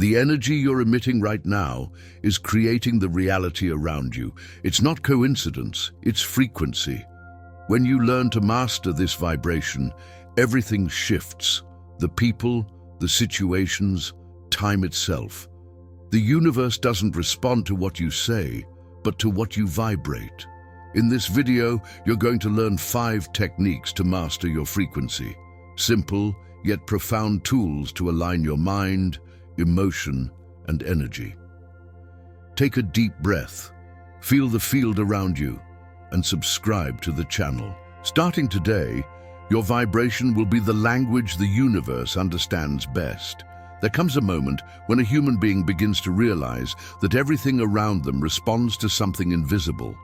The energy you're emitting right now is creating the reality around you. It's not coincidence, it's frequency. When you learn to master this vibration, everything shifts. The people, the situations, time itself. The universe doesn't respond to what you say, but to what you vibrate. In this video, you're going to learn 5 techniques to master your frequency. Simple, yet profound tools to align your mind, emotion, and energy. Take a deep breath, feel the field around you, and subscribe to the channel. Starting today, your vibration will be the language the universe understands best. There comes a moment when a human being begins to realize that everything around them responds to something invisible,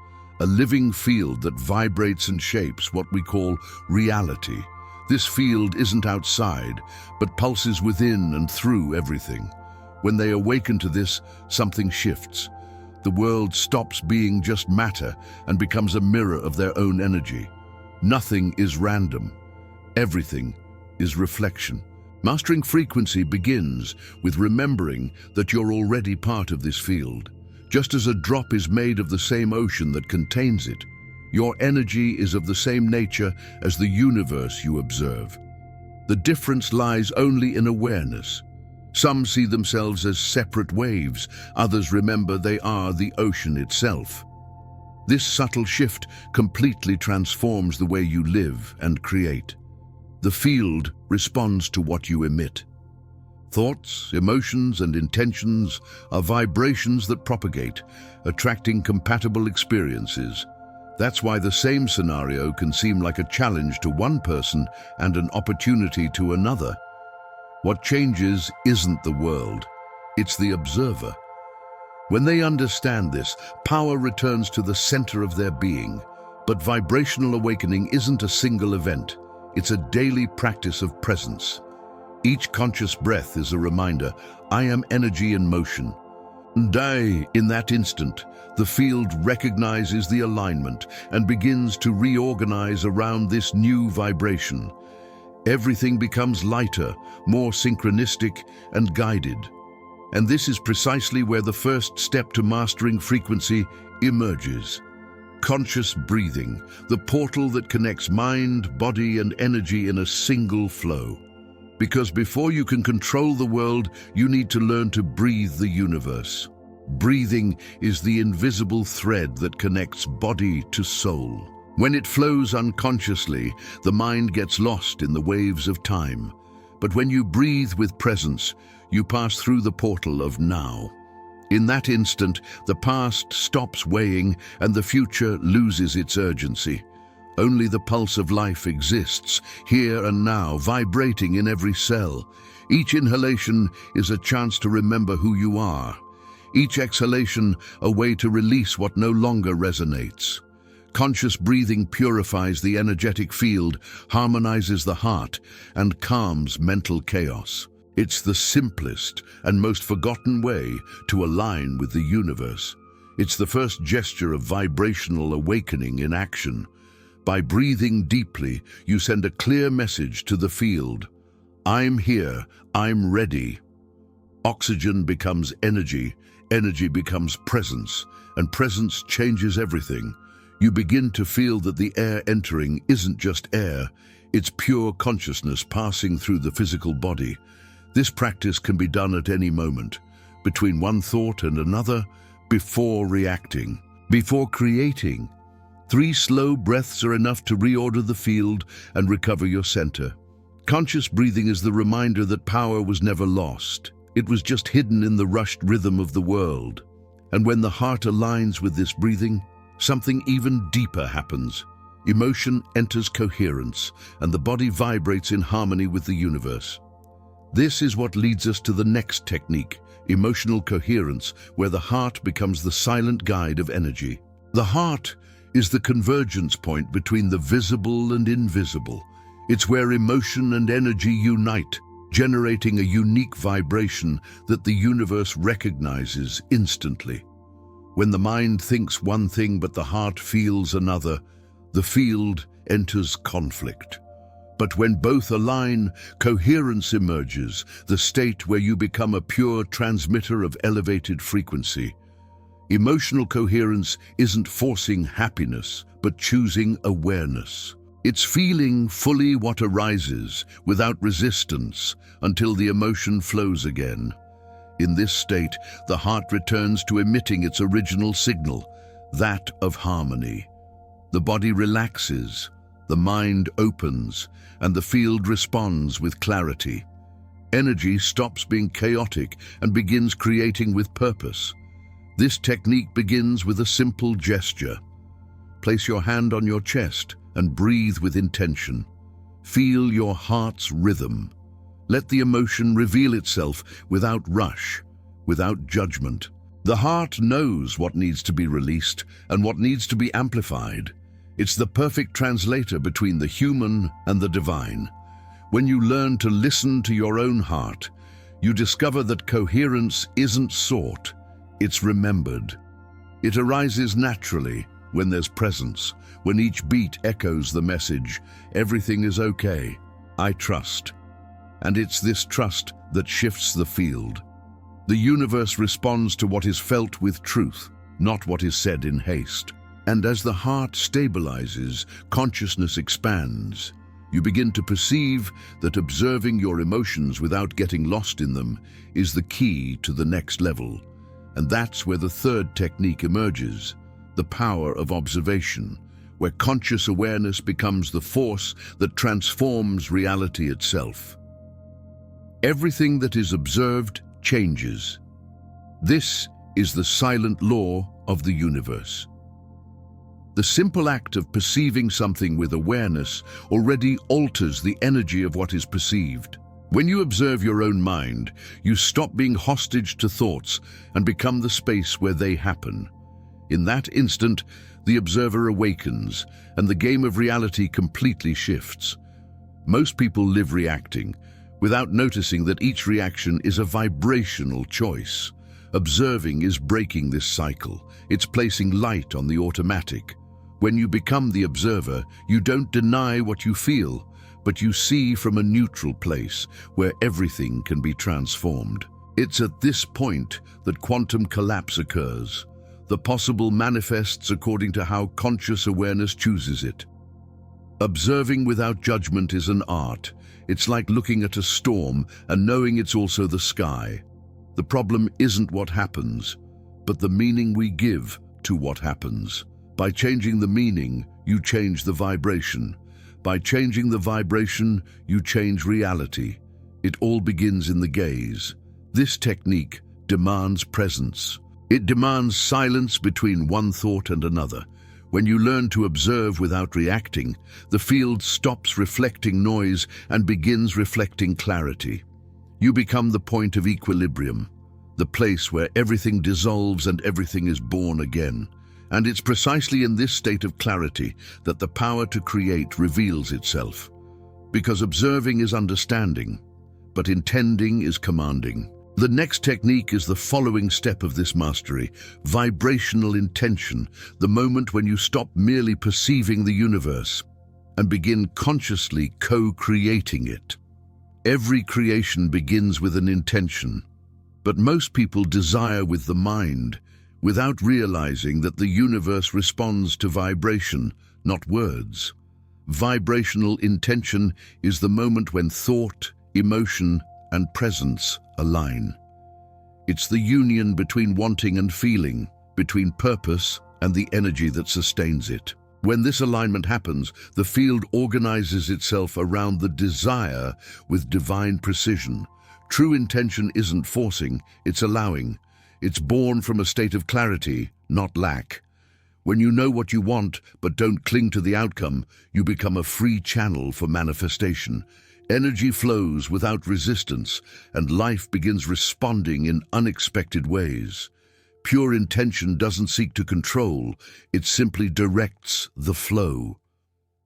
a living field that vibrates and shapes what we call reality. This field isn't outside, but pulses within and through everything. When they awaken to this, something shifts. The world stops being just matter and becomes a mirror of their own energy. Nothing is random. Everything is reflection. Mastering frequency begins with remembering that you're already part of this field. Just as a drop is made of the same ocean that contains it, your energy is of the same nature as the universe you observe. The difference lies only in awareness. Some see themselves as separate waves, others remember they are the ocean itself. This subtle shift completely transforms the way you live and create. The field responds to what you emit. Thoughts, emotions, and intentions are vibrations that propagate, attracting compatible experiences. That's why the same scenario can seem like a challenge to one person and an opportunity to another. What changes isn't the world, it's the observer. When they understand this, power returns to the center of their being. But vibrational awakening isn't a single event, it's a daily practice of presence. Each conscious breath is a reminder, I am energy in motion. And in that instant, the field recognizes the alignment and begins to reorganize around this new vibration. Everything becomes lighter, more synchronistic and guided. And this is precisely where the first step to mastering frequency emerges. Conscious breathing, the portal that connects mind, body, and energy in a single flow. Because before you can control the world, you need to learn to breathe the universe. Breathing is the invisible thread that connects body to soul. When it flows unconsciously, the mind gets lost in the waves of time. But when you breathe with presence, you pass through the portal of now. In that instant, the past stops weighing and the future loses its urgency. Only the pulse of life exists, here and now, vibrating in every cell. Each inhalation is a chance to remember who you are. Each exhalation, a way to release what no longer resonates. Conscious breathing purifies the energetic field, harmonizes the heart, and calms mental chaos. It's the simplest and most forgotten way to align with the universe. It's the first gesture of vibrational awakening in action. By breathing deeply, you send a clear message to the field. I'm here, I'm ready. Oxygen becomes energy, energy becomes presence, and presence changes everything. You begin to feel that the air entering isn't just air, it's pure consciousness passing through the physical body. This practice can be done at any moment, between one thought and another, before reacting, before creating. 3 slow breaths are enough to reorder the field and recover your center. Conscious breathing is the reminder that power was never lost. It was just hidden in the rushed rhythm of the world. And when the heart aligns with this breathing, something even deeper happens. Emotion enters coherence, and the body vibrates in harmony with the universe. This is what leads us to the next technique, emotional coherence, where the heart becomes the silent guide of energy. The heart is the convergence point between the visible and invisible. It's where emotion and energy unite, generating a unique vibration that the universe recognizes instantly. When the mind thinks one thing but the heart feels another, the field enters conflict. But when both align, coherence emerges, the state where you become a pure transmitter of elevated frequency. Emotional coherence isn't forcing happiness, but choosing awareness. It's feeling fully what arises, without resistance, until the emotion flows again. In this state, the heart returns to emitting its original signal, that of harmony. The body relaxes, the mind opens, and the field responds with clarity. Energy stops being chaotic and begins creating with purpose. This technique begins with a simple gesture. Place your hand on your chest and breathe with intention. Feel your heart's rhythm. Let the emotion reveal itself without rush, without judgment. The heart knows what needs to be released and what needs to be amplified. It's the perfect translator between the human and the divine. When you learn to listen to your own heart, you discover that coherence isn't sought, it's remembered. It arises naturally when there's presence, when each beat echoes the message, everything is okay, I trust. And it's this trust that shifts the field. The universe responds to what is felt with truth, not what is said in haste. And as the heart stabilizes, consciousness expands. You begin to perceive that observing your emotions without getting lost in them is the key to the next level. And that's where the third technique emerges, the power of observation, where conscious awareness becomes the force that transforms reality itself. Everything that is observed changes. This is the silent law of the universe. The simple act of perceiving something with awareness already alters the energy of what is perceived. When you observe your own mind, you stop being hostage to thoughts and become the space where they happen. In that instant, the observer awakens, and the game of reality completely shifts. Most people live reacting, without noticing that each reaction is a vibrational choice. Observing is breaking this cycle. It's placing light on the automatic. When you become the observer, you don't deny what you feel, but you see from a neutral place where everything can be transformed. It's at this point that quantum collapse occurs. The possible manifests according to how conscious awareness chooses it. Observing without judgment is an art. It's like looking at a storm and knowing it's also the sky. The problem isn't what happens, but the meaning we give to what happens. By changing the meaning, you change the vibration. By changing the vibration, you change reality. It all begins in the gaze. This technique demands presence. It demands silence between one thought and another. When you learn to observe without reacting, the field stops reflecting noise and begins reflecting clarity. You become the point of equilibrium, the place where everything dissolves and everything is born again. And it's precisely in this state of clarity that the power to create reveals itself. Because observing is understanding, but intending is commanding. The next technique is the following step of this mastery: vibrational intention, the moment when you stop merely perceiving the universe and begin consciously co-creating it. Every creation begins with an intention, but most people desire with the mind, without realizing that the universe responds to vibration, not words. Vibrational intention is the moment when thought, emotion, and presence align. It's the union between wanting and feeling, between purpose and the energy that sustains it. When this alignment happens, the field organizes itself around the desire with divine precision. True intention isn't forcing, it's allowing. It's born from a state of clarity, not lack. When you know what you want but don't cling to the outcome, you become a free channel for manifestation. Energy flows without resistance, and life begins responding in unexpected ways. Pure intention doesn't seek to control, it simply directs the flow.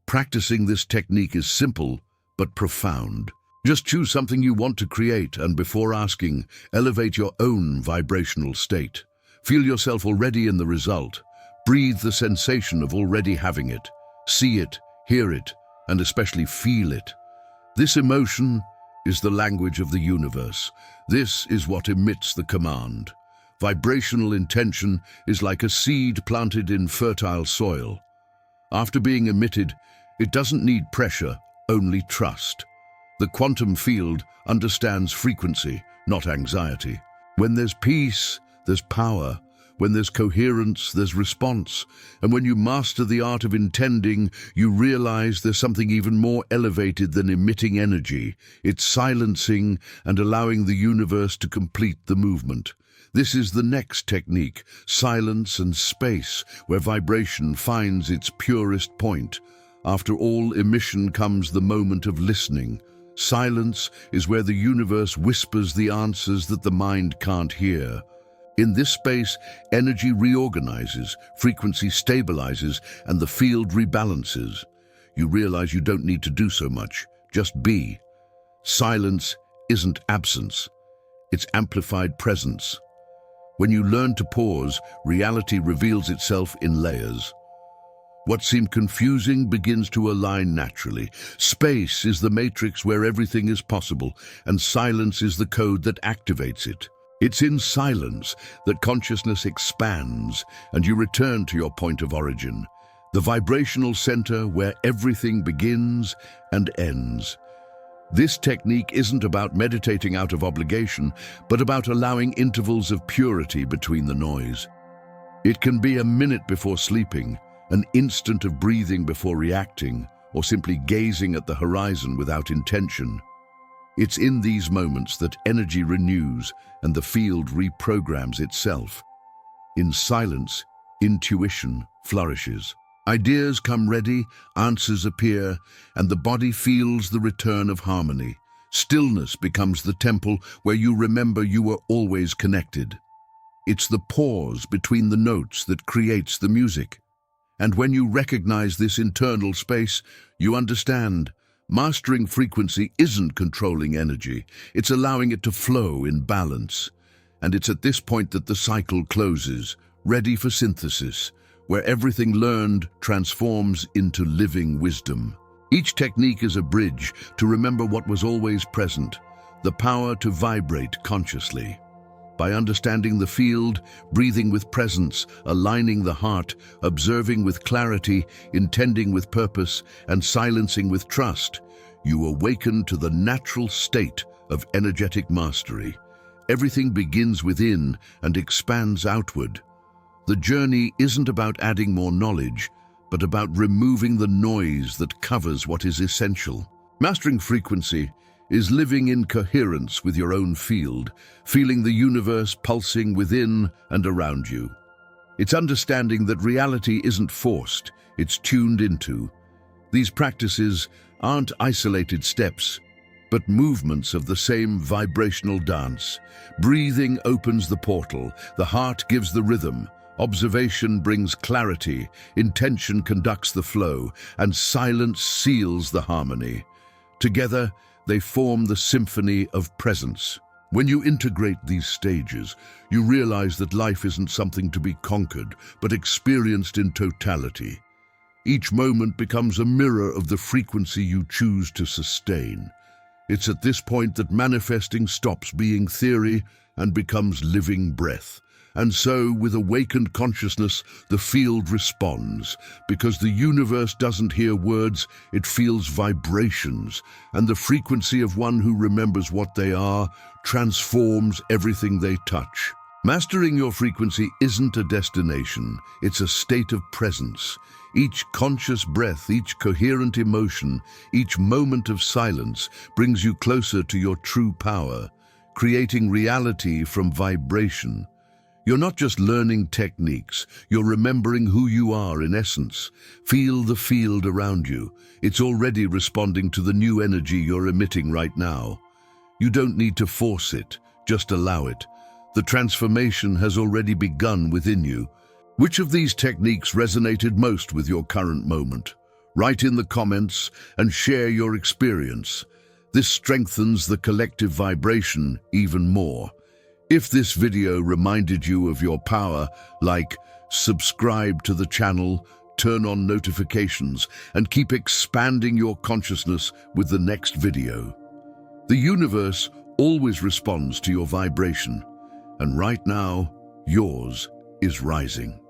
Practicing this technique is simple but profound. Just choose something you want to create, and before asking, elevate your own vibrational state. Feel yourself already in the result. Breathe the sensation of already having it. See it, hear it, and especially feel it. This emotion is the language of the universe. This is what emits the command. Vibrational intention is like a seed planted in fertile soil. After being emitted, it doesn't need pressure, only trust. The quantum field understands frequency, not anxiety. When there's peace, there's power. When there's coherence, there's response. And when you master the art of intending, you realize there's something even more elevated than emitting energy. It's silencing and allowing the universe to complete the movement. This is the next technique, silence and space, where vibration finds its purest point. After all emission comes the moment of listening. Silence is where the universe whispers the answers that the mind can't hear. In this space, energy reorganizes, frequency stabilizes, and the field rebalances. You realize you don't need to do so much, just be. Silence isn't absence, it's amplified presence. When you learn to pause, reality reveals itself in layers. What seemed confusing begins to align naturally. Space is the matrix where everything is possible, and silence is the code that activates it. It's in silence that consciousness expands, and you return to your point of origin, the vibrational center where everything begins and ends. This technique isn't about meditating out of obligation, but about allowing intervals of purity between the noise. It can be a minute before sleeping, an instant of breathing before reacting, or simply gazing at the horizon without intention. It's in these moments that energy renews and the field reprograms itself. In silence, intuition flourishes. Ideas come ready, answers appear, and the body feels the return of harmony. Stillness becomes the temple where you remember you were always connected. It's the pause between the notes that creates the music. And when you recognize this internal space, you understand. Mastering frequency isn't controlling energy, it's allowing it to flow in balance. And it's at this point that the cycle closes, ready for synthesis, where everything learned transforms into living wisdom. Each technique is a bridge to remember what was always present, the power to vibrate consciously. By understanding the field, breathing with presence, aligning the heart, observing with clarity, intending with purpose, and silencing with trust, you awaken to the natural state of energetic mastery. Everything begins within and expands outward. The journey isn't about adding more knowledge, but about removing the noise that covers what is essential. Mastering frequency is living in coherence with your own field, feeling the universe pulsing within and around you. It's understanding that reality isn't forced, it's tuned into. These practices aren't isolated steps, but movements of the same vibrational dance. Breathing opens the portal, the heart gives the rhythm, observation brings clarity, intention conducts the flow, and silence seals the harmony. Together, they form the symphony of presence. When you integrate these stages, you realize that life isn't something to be conquered, but experienced in totality. Each moment becomes a mirror of the frequency you choose to sustain. It's at this point that manifesting stops being theory and becomes living breath. And so, with awakened consciousness, the field responds. Because the universe doesn't hear words, it feels vibrations. And the frequency of one who remembers what they are transforms everything they touch. Mastering your frequency isn't a destination, it's a state of presence. Each conscious breath, each coherent emotion, each moment of silence brings you closer to your true power, creating reality from vibration. You're not just learning techniques, you're remembering who you are in essence. Feel the field around you. It's already responding to the new energy you're emitting right now. You don't need to force it, just allow it. The transformation has already begun within you. Which of these techniques resonated most with your current moment? Write in the comments and share your experience. This strengthens the collective vibration even more. If this video reminded you of your power, like, subscribe to the channel, turn on notifications, and keep expanding your consciousness with the next video. The universe always responds to your vibration, and right now, yours is rising.